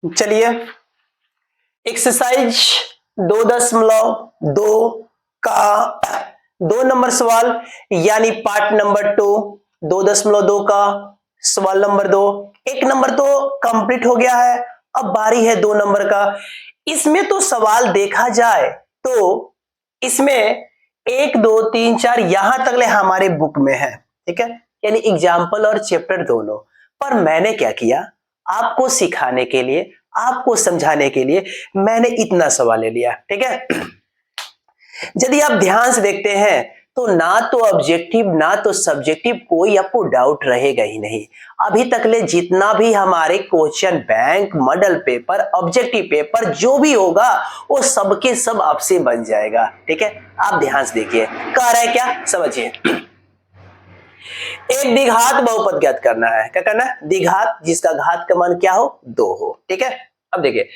चलिए एक्सरसाइज 2.2 का 2 नंबर सवाल यानी पार्ट नंबर 2 2.2 का सवाल नंबर 2। 1 नंबर तो कंप्लीट हो गया है, अब बारी है 2 नंबर का। इसमें तो सवाल देखा जाए तो इसमें 1 2 3 4 यहां तक ले हमारे बुक में है, ठीक है, यानी एग्जाम्पल और चैप्टर दोनों। पर मैंने क्या किया, आपको सिखाने के लिए, आपको समझाने के लिए मैंने इतना सवाल ले लिया, ठीक है। यदि आप ध्यान से देखते हैं तो ना तो ऑब्जेक्टिव ना तो सब्जेक्टिव कोई आपको डाउट रहेगा ही नहीं। अभी तक ले जितना भी हमारे question bank, model paper, objective paper जो भी होगा वो सबके सब आपसे बन जाएगा, ठीक है। आप ध्यान से देखिए, कह रहा है क्या, समझिए। एक द्विघात बहुपद ज्ञात करना है। क्या करना है, द्विघात जिसका घात का मान क्या हो, 2 हो, ठीक है। अब देखिए,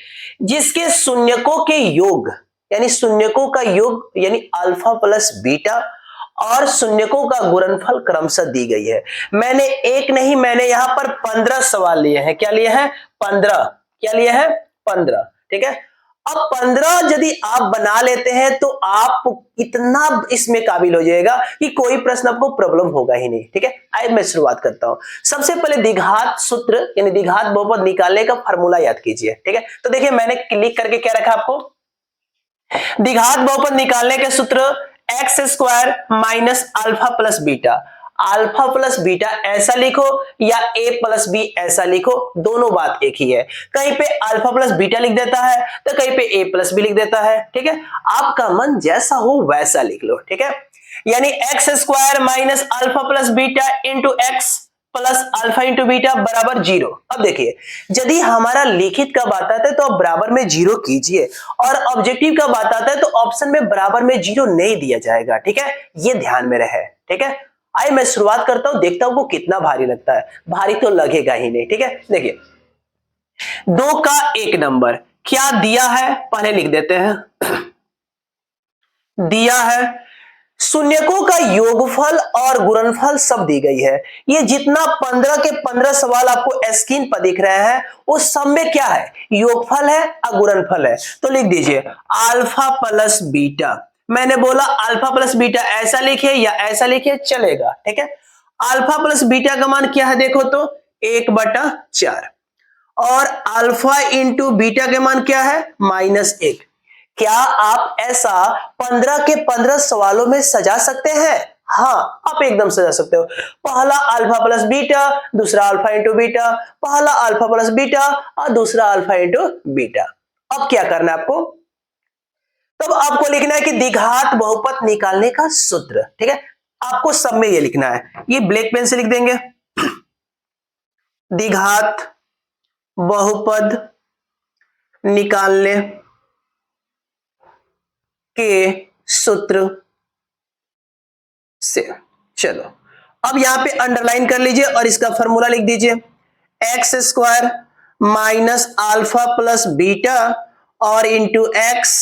जिसके शून्यकों के योग यानी शून्यकों का योग यानी अल्फा प्लस बीटा और शून्यकों का गुणनफल क्रमशः दी गई है। मैंने एक नहीं, मैंने यहां पर 15 सवाल लिए हैं। क्या लिए हैं, 15। क्या लिए हैं, 15, ठीक है। अब 15 यदि आप बना लेते हैं तो आप इतना इसमें काबिल हो जाएगा कि कोई प्रश्न आपको प्रॉब्लम होगा ही नहीं, ठीक है। आइए मैं शुरुआत करता हूं। सबसे पहले द्विघात सूत्र यानी द्विघात बहुपद निकालने का फॉर्मूला याद कीजिए, ठीक है। तो देखिए मैंने क्लिक करके क्या रखा आपको, द्विघात बहुपद निकालने के सूत्र x square minus alpha plus beta. Alpha plus beta ऐसा लिखो या ए प्लस बी ऐसा लिखो, दोनों बात एक ही है। कहीं पे अल्फा प्लस बीटा लिख देता है तो कहीं पे ए प्लस बी लिख देता है, ठीक है। आपका मन जैसा हो वैसा लिख लो, ठीक है। यानी x square minus alpha plus beta into x plus alpha into beta बराबर 0। अब देखिए, यदि हमारा लिखित का बात आता है तो आप बराबर में 0 कीजिए, और ऑब्जेक्टिव का बात आता है तो ऑप्शन में बराबर में 0 नहीं दिया जाएगा, ठीक है। ये ध्यान में रहे, ठीक है। आइए मैं शुरुआत करता हूं, देखता हूं वो कितना भारी लगता है। भारी तो लगेगा ही नहीं, ठीक है। देखिए 2 का 1 नंबर क्या दिया है, पहले लिख देते हैं। दिया है शून्यकों का योगफल और गुणनफल सब दी गई है। ये जितना 15 के 15 सवाल आपको स्क्रीन पर दिख रहे हैं वो सब में क्या है, योगफल है और गुणनफल है। तो लिख दीजिए अल्फा प्लस बीटा। मैंने बोला अल्फा प्लस बीटा ऐसा लिखे या ऐसा लिखे चलेगा, ठीक है। अल्फा प्लस बीटा का मान क्या है देखो तो 1/4, और अल्फा इंटू बीटा के मान क्या है, -1। क्या आप ऐसा 15 के 15 सवालों में सजा सकते हैं? हाँ, आप एकदम सजा सकते हो। पहला अल्फा प्लस बीटा, दूसरा अल्फा इंटू बीटा, पहला अल्फा प्लस बीटा और दूसरा अल्फा इंटू बीटा। अब क्या करना है आपको, तब आपको लिखना है कि द्विघात बहुपद निकालने का सूत्र, ठीक है। आपको सब में ये लिखना है, ये ब्लैक पेन से लिख देंगे, द्विघात बहुपद निकालने के सूत्र से। चलो अब यहां पे अंडरलाइन कर लीजिए और इसका फॉर्मूला लिख दीजिए, x square minus alpha plus beta और into x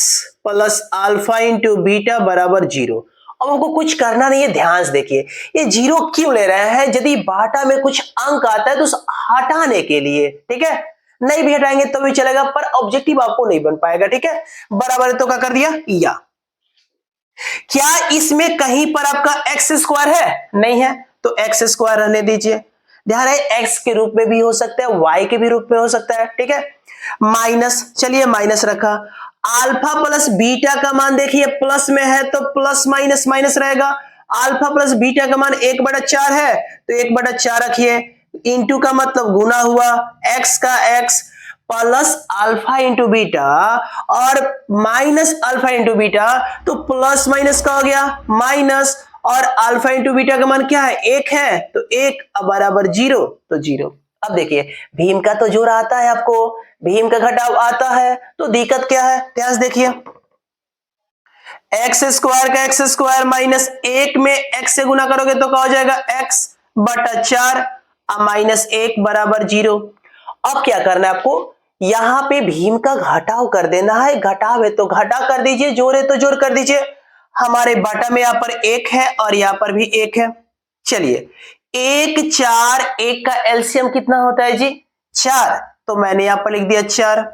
plus alpha into beta बराबर 0। अब हमको कुछ करना नहीं है, ध्यान से देखिए ये 0 क्यों ले रहे हैं, यदि बाटा में कुछ अंक आता है तो उस हटाने के लिए, ठीक है। नहीं भी हटाएंगे तो भी चलेगा, पर ऑब्जेक्टिव आपको नहीं बन पाएगा, ठीक है। बराबर तो क्या कर दिया, या क्या इसमें कहीं पर आपका एक्स स्क्वायर है, नहीं है, तो एक्स स्क्वायर रहने दीजिए। ध्यान है एक्स के रूप में भी हो सकता है, वाई के भी रूप में हो सकता है, ठीक है। माइनस, चलिए माइनस रखा। अल्फा प्लस बीटा का मान देखिए प्लस में है तो प्लस माइनस माइनस रहेगा। अल्फा प्लस बीटा का मान 1/4 है तो 1/4 रखिए, इंटू का मतलब गुना हुआ, एक्स का x plus alpha into beta और माइनस अल्फा इंटू बीटा, तो प्लस माइनस का हो गया माइनस, और अल्फा इंटू बीटा का मान क्या है, 1 है तो 1 बराबर 0, तो 0। अब देखिए भीम का तो जोड़ आता है आपको, भीम का घटाव आता है, तो दिक्कत क्या है, ध्यान से देखिए एक्स स्क्वायर का एक्स स्क्वायर माइनस 1 में एक्स से गुना करोगे तो क्या हो जाएगा, x/4 -1 बराबर 0। अब क्या करना है आपको, यहां पे भीम का घटाव कर देना है, घटाव है तो घटा कर दीजिए, जोड़ है तो जोड़ कर दीजिए। हमारे बाटा में यहां पर 1 है और यहां पर भी 1 है, चलिए 1 4 1 का एलसीएम कितना होता है जी 4, तो मैंने यहां पर लिख दिया 4।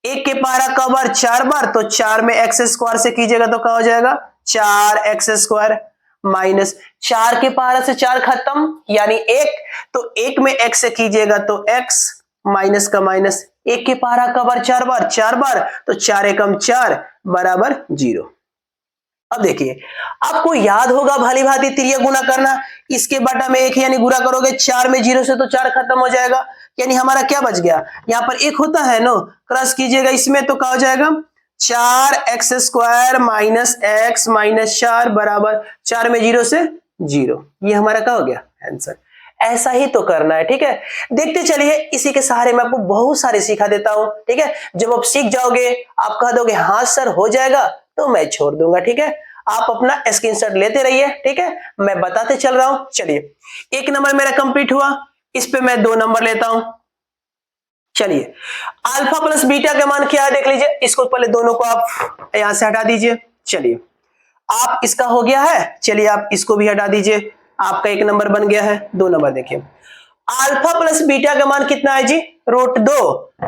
1 के पारा का बार 4 बार, तो 4 में एक्स स्क्वायर से कीजिएगा तो क्या हो जाएगा 4x स्क्वायर, माइनस 4 के पारा से 4 खत्म यानी 1, तो 1 में x से कीजिएगा तो x, माइनस का माइनस, 1 के पारा का बार 4 बार 4 बार, तो 4 एकम 4 बराबर 0। अब देखिए आपको याद होगा भली भांति तिर्यक गुना करना, इसके बटा में 1 यानी गुना करोगे 4 में 0 से तो 4 खत्म हो जाएगा, यानी हमारा क्या बच गया, यहां पर 1 होता है नो, क्रॉस कीजिएगा इसमें तो क्या हो जाएगा 4x square minus x minus 4 बराबर 4 में 0 से 0। ये हमारा क्या हो गया आंसर। ऐसा ही तो करना है, ठीक है। देखते चलिए, इसी के सहारे मैं आपको बहुत सारे सिखा देता हूं, ठीक है। जब आप सीख जाओगे आप कह दोगे हाँ सर हो जाएगा, तो मैं छोड़ दूंगा, ठीक है। आप अपना स्क्रीनशॉट लेते रहिए, ठीक है, मैं बताते चल रहा हूं। चलिए 1 नंबर मेरा कंप्लीट हुआ, इस पे मैं 2 नंबर लेता हूं। चलिए अल्फा प्लस बीटा का मान क्या है देख लीजिए, इसको पहले दोनों को आप यहां से हटा दीजिए। चलिए आप इसका हो गया है, चलिए आप इसको भी हटा दीजिए, आपका 1 नंबर बन गया है। 2 नंबर देखिए अल्फा प्लस बीटा का मान कितना है जी √2,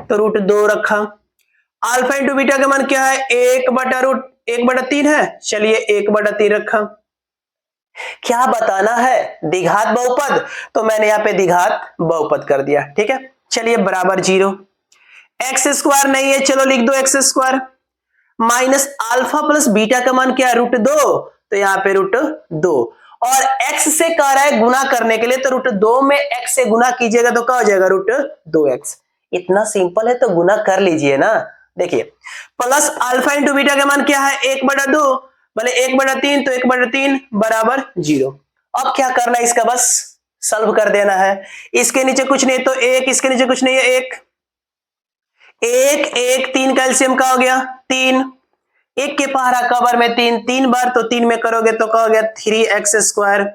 तो √2 रखा। अल्फा इंटू बीटा का मान क्या है 1/3 है, चलिए 1/3 रखा। क्या बताना है द्विघात बहुपद, तो मैंने यहां पे द्विघात बहुपद कर दिया, ठीक है। चलिए बराबर 0, एक्स स्क्वायर नहीं है, चलो लिख दो x square, minus alpha plus beta का मान क्या है √2, तो यहाँ पे √2, और x से कह रहा है गुना करने के लिए, तो √2 में x से गुना कीजिएगा तो क्या हो जाएगा √2x। इतना सिंपल है तो गुना कर लीजिए ना। देखिए प्लस अल्फा इंटू बीटा का मान क्या है 1/2, बोले 1/3 तो 1/3 बराबर 0। अब क्या करना है इसका बस सॉल्व कर देना है, इसके नीचे कुछ नहीं तो 1, इसके नीचे कुछ नहीं है 1 1 1 3 का एलसीएम का हो गया 3, 1 के पहाड़ा कवर में 3 बार, तो 3 में करोगे तो क्या हो गया 3x स्क्वायर,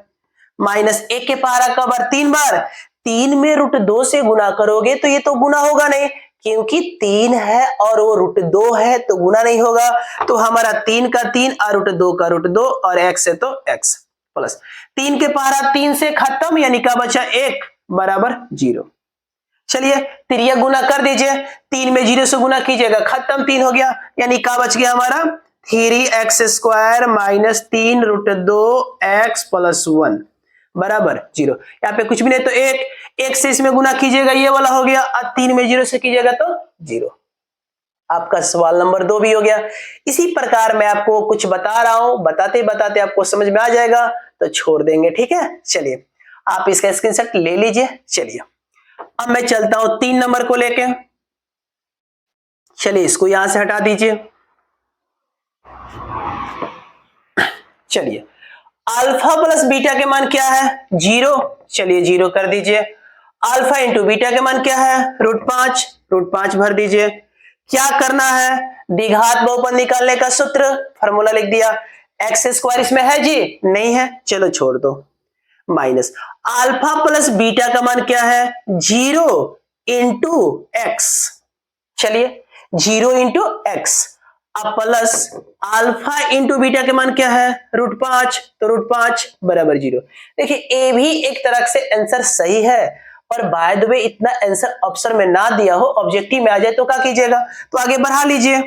माइनस 1 के पहाड़ा कवर 3 बार, 3 में √2 से गुना करोगे तो ये तो गुना होगा नहीं, क्योंकि 3 है और वो √2 है तो गुना नहीं होगा, तो हमारा 3 का 3 और √2 का √2 और x है तो x, प्लस 3 के पहाड़ा 3 से खत्म, यानी क्या बचा 1 बराबर 0। चलिए तिर्यक गुना कर दीजिए, 3 में 0 से गुना कीजिएगा खत्म, 3 हो गया, यानी क्या बच गया हमारा 3x square minus 3 √2x plus 1 बराबर 0। यहाँ पे कुछ भी नहीं तो 1 से इसमें गुना कीजिएगा ये वाला हो गया, और 3 में 0 से कीजिएगा तो 0। आपका सवाल नंबर 2 भी हो गया। इसी प्रकार मैं आपको कुछ बता रहा हूं, बताते बताते आपको समझ में आ जाएगा तो छोड़ देंगे, ठीक है। चलिए आप इसका स्क्रीनशॉट ले लीजिए। चलिए अब मैं चलता हूं 3 नंबर को लेके, चलिए इसको यहां से हटा दीजिए। चलिए अल्फा प्लस बीटा के मान क्या है 0, चलिए 0 कर दीजिए। अल्फा इंटू बीटा के मान क्या है √5 भर दीजिए। क्या करना है द्विघात बहुपद निकालने का सूत्र, फार्मूला लिख दिया। एक्स स्क्वायर इसमें है जी नहीं है, चलो छोड़ दो, माइनस अल्फा प्लस बीटा का मान क्या है 0 इंटू एक्स, चलिए 0 इंटू एक्स, अब प्लस अल्फा इंटू बीटा के मान क्या है √5, तो √5 बराबर 0। देखिए ए भी एक तरह से आंसर सही है, पर बाय द वे इतना आंसर ऑप्शन में ना दिया हो, ऑब्जेक्टिव में आ जाए तो क्या कीजिएगा, तो आगे बढ़ा लीजिए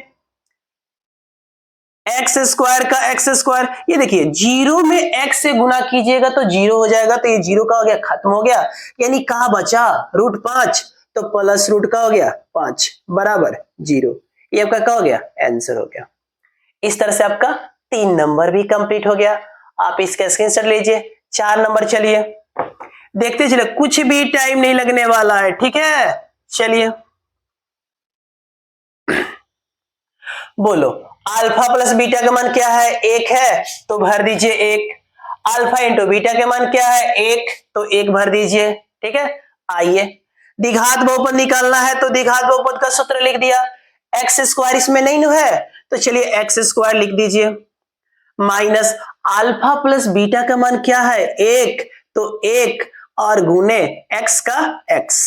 एक्स स्क्वायर का एक्स स्क्वायर, ये देखिए 0 में एक्स से गुना कीजिएगा तो 0 हो जाएगा, तो ये 0 का हो गया खत्म हो गया, यानी कहा बचा √5, तो प्लस रूट का हो गया 5 बराबर 0। ये आपका क्या हो गया आंसर हो गया। इस तरह से आपका 3 नंबर भी कंप्लीट हो गया। आप इसका स्क्रीनशॉट लीजिए। 4 नंबर चलिए देखते चलिए, कुछ भी टाइम नहीं लगने वाला है, ठीक है। चलिए बोलो अल्फा प्लस बीटा का मान क्या है 1 है, तो भर दीजिए 1। अल्फा इंटू बीटा का मान क्या है 1, तो 1 भर दीजिए, ठीक है। आइए द्विघात बहुपद निकालना है, तो द्विघात बहुपद का सूत्र लिख दिया। एक्स स्क्वायर इसमें नहीं है, तो चलिए एक्स स्क्वायर लिख दीजिए, माइनस अल्फा प्लस बीटा का मान क्या है 1, तो 1 और गुने एक्स का x,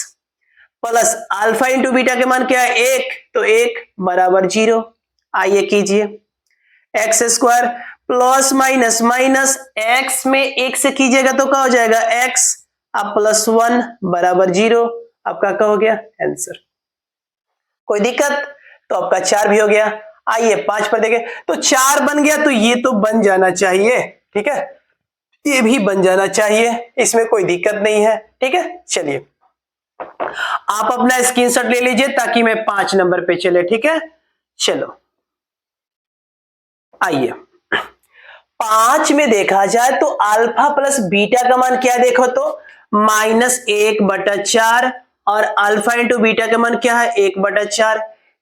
plus alpha into beta के मान क्या है 1, तो 1 बराबर 0। आइए कीजिए x square plus minus minus x में एक से कीजिएगा तो क्या हो जाएगा एक्स, अब +1 बराबर 0, आपका क्या हो गया आंसर। कोई दिक्कत? तो आपका 4 भी हो गया। आइए 5 पर देखें, तो 4 बन गया तो ये तो बन जाना चाहिए, ठीक है, ये भी बन जाना चाहिए, इसमें कोई दिक्कत नहीं है, ठीक है। चलिए आप अपना स्क्रीनशॉट ले लीजिए ताकि मैं 5 नंबर पे चले, ठीक है। चलो आइए 5 में देखा जाए तो अल्फा प्लस बीटा का मान क्या देखो तो -1/4 और अल्फा इंटू बीटा का मान क्या है 1/4।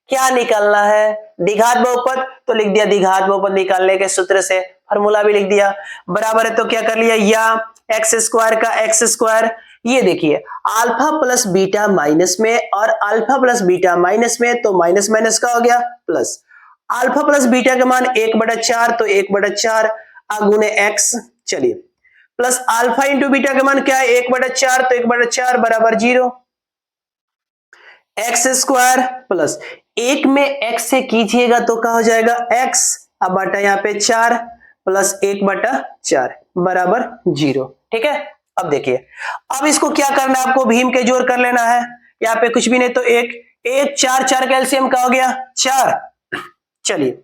क्या निकालना है? द्विघात बहुपद, तो लिख दिया द्विघात बहुपद निकालने के सूत्र से, फॉर्मूला भी लिख दिया, बराबर है तो क्या कर लिया या एक्स स्क्वायर का एक्स स्क्वायर। ये देखिए अल्फा प्लस बीटा माइनस में और अल्फा प्लस बीटा माइनस में, तो माइनस माइनस का हो गया प्लस, अल्फा प्लस बीटा का मान 1/4 तो 1/4 गुने एक्स। चलिए प्लस अल्फा इंटू बीटा का मान क्या है 1/4 तो 1/4 बराबर 0, एक्स स्क्वायर प्लस 1 में एक्स से कीजिएगा तो क्या हो जाएगा एक्स, अब बटा यहाँ पे 4 प्लस 1/4 बराबर 0, ठीक है। अब देखिए अब इसको क्या करना है आपको, भीम के जोड़ कर लेना है, यहाँ पे कुछ भी नहीं तो 1 4 4 कैल्सियम का हो गया 4। चलिए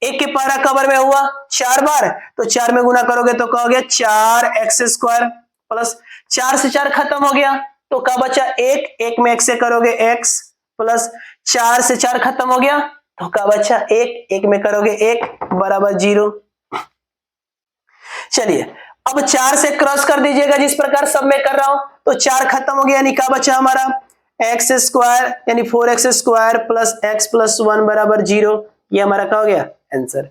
1 के पारा कबर में हुआ 4 बार, तो 4 में गुना करोगे तो क्या हो गया 4x² प्लस 4 से 4 खत्म हो गया तो क्या बचा 1 में 1 से करोगे x प्लस 4 से 4 खत्म हो गया तो क्या बचा 1 में करोगे 1 बराबर 0। चलिए अब 4 से क्रॉस कर दीजिएगा जिस प्रकार सब में कर रहा हूं, तो 4 खत्म हो गया, यानी क्या बचा हमारा x² यानी 4x² प्लस x + 1 बराबर 0। ये हमारा क्या हो गया आंसर।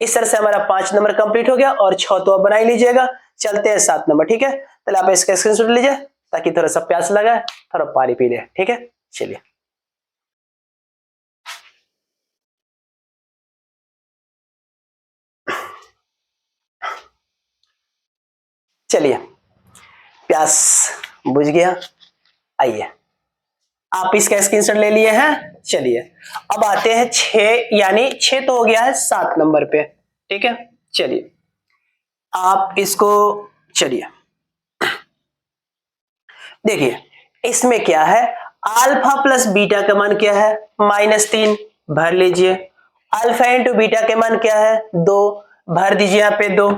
इस तरह से हमारा 5 नंबर कंप्लीट हो गया और 6 तो आप बना ही लीजिएगा। चलते हैं 7 नंबर, ठीक है। पहले आप इसका स्क्रीनशॉट लीजिए ताकि थोड़ा सा प्यास लगा है, थोड़ा पानी पी ले, ठीक है। चलिए चलिए प्यास बुझ गया, आइए आप इसका स्क्रीनशॉट ले लिए हैं। चलिए अब आते हैं 6, यानी 6 तो हो गया है 7 नंबर पे, ठीक है। चलिए आप इसको, चलिए देखिए इसमें क्या है, अल्फा प्लस बीटा का मान क्या है -3, भर लीजिए, अल्फा इंटू बीटा के मान क्या है 2, भर दीजिए यहाँ पे 2।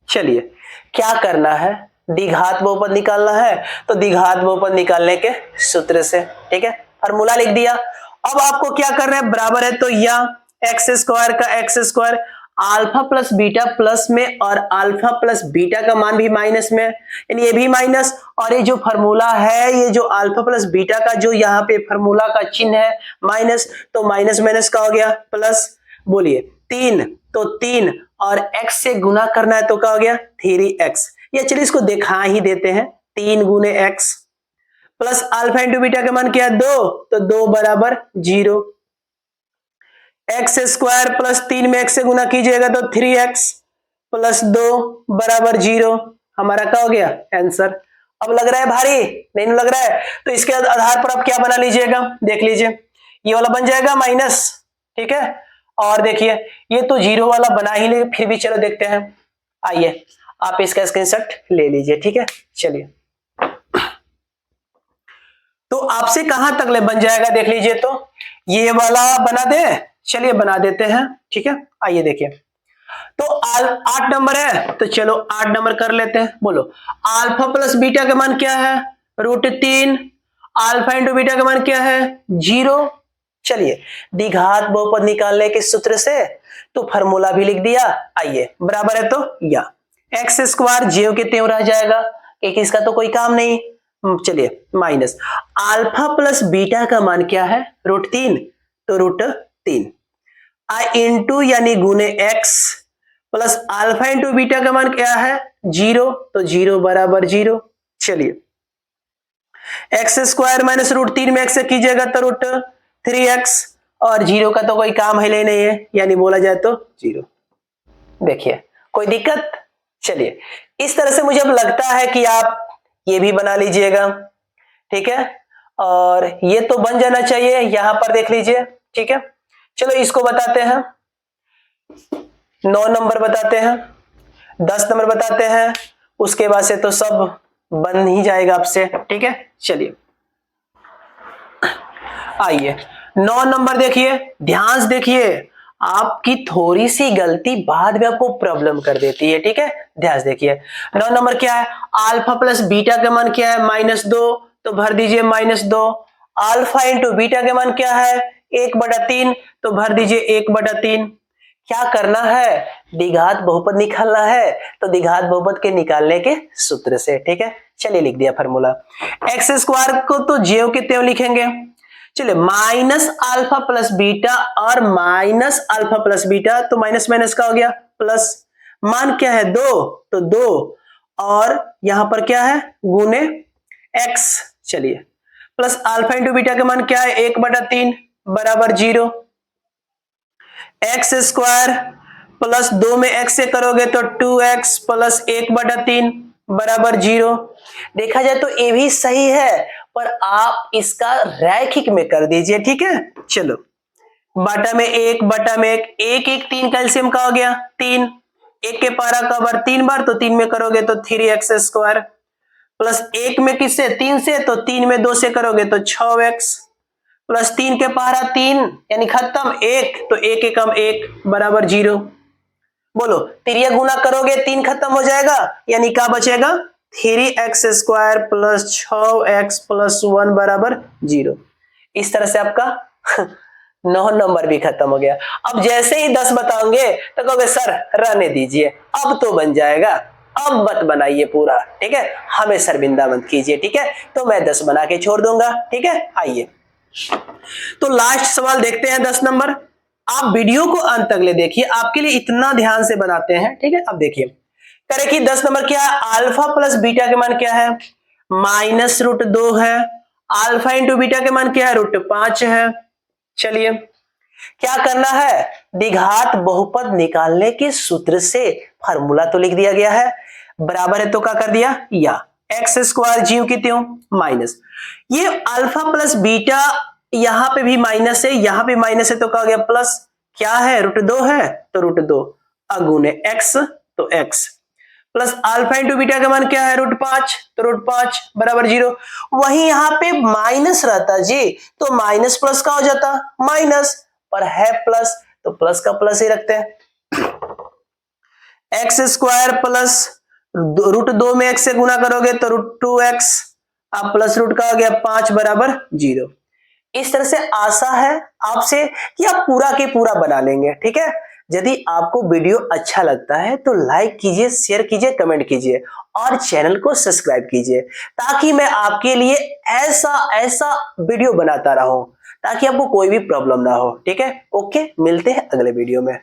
चलिए क्या करना है, द्विघात बहुपद निकालना है, तो द्विघात बहुपद निकालने के सूत्र से, ठीक है, फॉर्मूला लिख दिया। अब आपको क्या करना है, बराबर है तो या x² का x², alpha plus beta plus में और अल्फा प्लस बीटा का मान भी माइनस में, यानी ये भी माइनस, और ये जो फॉर्मूला है, ये जो अल्फा प्लस बीटा का जो यहाँ पे फॉर्मूला का चिन्ह है माइनस, तो माइनस माइनस का हो गया प्लस, बोलिए 3, तो 3 और x से गुना करना है तो क्या हो गया 3x, या चलिए इसको दिखा ही देते हैं, 3 गुने x plus alpha into beta का मान क्या है 2, तो 2 बराबर 0, x² प्लस 3 में x से गुना कीजिएगा तो 3x प्लस 2 बराबर 0, हमारा क्या हो गया आंसर। अब लग रहा है भारी, नहीं लग रहा है, तो इसके आधार पर आप क्या बना लीजिएगा, देख लीजिए, ये वाला बन जाएगा माइनस, ठीक है, और देखिए ये तो 0 वाला बना ही ले, फिर भी चलो देखते हैं, आइए आप इसका स्क्रीनशॉट ले लीजिए, ठीक है। चलिए तो आपसे कहां तक ले बन जाएगा देख लीजिए, तो ये वाला बना दे, चलिए बना देते हैं, ठीक है। आइए देखिए तो 8 नंबर है, तो चलो 8 नंबर कर लेते हैं, बोलो अल्फा प्लस बीटा का मान क्या है √3, अल्फा इंटू बीटा का मान क्या है 0। चलिए द्विघात बहुपद निकालने के सूत्र से तो फॉर्मूला भी लिख दिया, आइए बराबर है तो या x² ज्यों के त्यों रह जाएगा, एक इसका तो कोई काम नहीं। चलिए माइनस अल्फा प्लस बीटा का मान क्या है √3, तो √3 इंटू यानी गुने x plus alpha into beta का मान क्या है 0, तो 0 बराबर 0। चलिए x² माइनस √3 में x से कीजिएगा तो √3x, और 0 का तो कोई काम है नहीं है, यानी बोला जाए तो 0। देखिए कोई दिक्कत। चलिए इस तरह से मुझे अब लगता है कि आप ये भी बना लीजिएगा, ठीक है, और ये तो बन जाना चाहिए, यहां पर देख लीजिए, ठीक है। चलो इसको बताते हैं, 9 नंबर बताते हैं, 10 नंबर बताते हैं, उसके बाद से तो सब बन ही जाएगा आपसे। ठीक है, चलिए आइए 9 नंबर देखिए, ध्यान से देखिए, आपकी थोड़ी सी गलती बाद में आपको प्रॉब्लम कर देती है। ठीक है, ध्यान से देखिए 9 नंबर क्या है, अल्फा प्लस बीटा का मान क्या है, -2, तो भर दीजिए -2। अल्फा इंटू बीटा का मान क्या है, 1/3, तो भर दीजिए 1/3। क्या करना है, द्विघात बहुपद निकालना है, तो द्विघात बहुपद के निकालने के सूत्र से। ठीक है, चलिए लिख दिया फार्मूला। एक्स स्क्वायर को तो ज्यों के त्यों लिखेंगे। चलिए माइनस अल्फा प्लस बीटा और माइनस अल्फा प्लस बीटा, तो माइनस माइनस का हो गया प्लस, मान क्या है 2, तो 2, और यहां पर क्या है गुने एक्स। चलिए प्लस अल्फा इंटू बीटा का मान क्या है 1/3 बराबर 0। एक्स स्क्वायर प्लस 2 में एक्स से करोगे तो 2x प्लस 1/3 बराबर 0। देखा जाए तो ये भी सही है, पर आप इसका रैखिक में कर दीजिए। ठीक है, चलो बटा में 1 बटा में 1, 1 1 3 कैल्शियम का हो गया 3, 1 के पारा का बार 3 बार, तो 3 में करोगे तो 3x स्क्वायर, प्लस 1 में किससे 3 से, तो 3 में 2 से करोगे तो 6x, प्लस 3 के पारा 3 यानी खत्म 1, तो 1 एकम 1 बराबर 0। बोलो तिरिया गुना करोगे 3 खत्म हो जाएगा, यानी क्या बचेगा 3x square plus 6x plus 1 बराबर 0। इस तरह से आपका 9 नंबर भी खत्म हो गया। अब जैसे ही 10 बताओगे तो कहोगे सर रहने दीजिए, अब तो बन जाएगा, अब मत बनाइए पूरा। ठीक है, हमें शर्मिंदा मत कीजिए। ठीक है, तो मैं 10 बना के छोड़ दूंगा। ठीक है, आइए तो लास्ट सवाल देखते हैं 10 नंबर। आप वीडियो को अंत तक ले देखिए, आपके लिए इतना ध्यान से बनाते हैं। ठीक है, अब देखिए करें कि 10 नंबर क्या है, अल्फा प्लस बीटा के मान क्या है, -√2 है। अल्फा इंटू बीटा के मान क्या है, √5 है। चलिए क्या करना है, द्विघात बहुपद निकालने के सूत्र से फार्मूला तो लिख दिया गया है, बराबर है तो क्या कर दिया, या एक्स स्क्वायर ज्यों की त्यों माइनस, ये अल्फा प्लस बीटा यहां पे भी माइनस है, यहां पे माइनस है, तो क्या हो गया प्लस, क्या है √2 है, तो √2 अगुने एक्स, तो x plus alpha into beta का मान क्या है √5, तो √5 बराबर 0। वहीं यहां पे माइनस रहता जी, तो माइनस प्लस का हो जाता माइनस, पर है प्लस तो प्लस का प्लस ही रखते हैं। एक्स स्क्वायर प्लस √2 में एक्स से गुना करोगे तो √2x, अब प्लस रूट का हो गया 5 बराबर 0। इस तरह से आशा है आपसे कि आप पूरा के पूरा बना लेंगे। ठीक है, यदि आपको वीडियो अच्छा लगता है तो लाइक कीजिए, शेयर कीजिए, कमेंट कीजिए और चैनल को सब्सक्राइब कीजिए, ताकि मैं आपके लिए ऐसा ऐसा वीडियो बनाता रहूं, ताकि आपको कोई भी प्रॉब्लम ना हो। ठीक है, ओके, मिलते हैं अगले वीडियो में।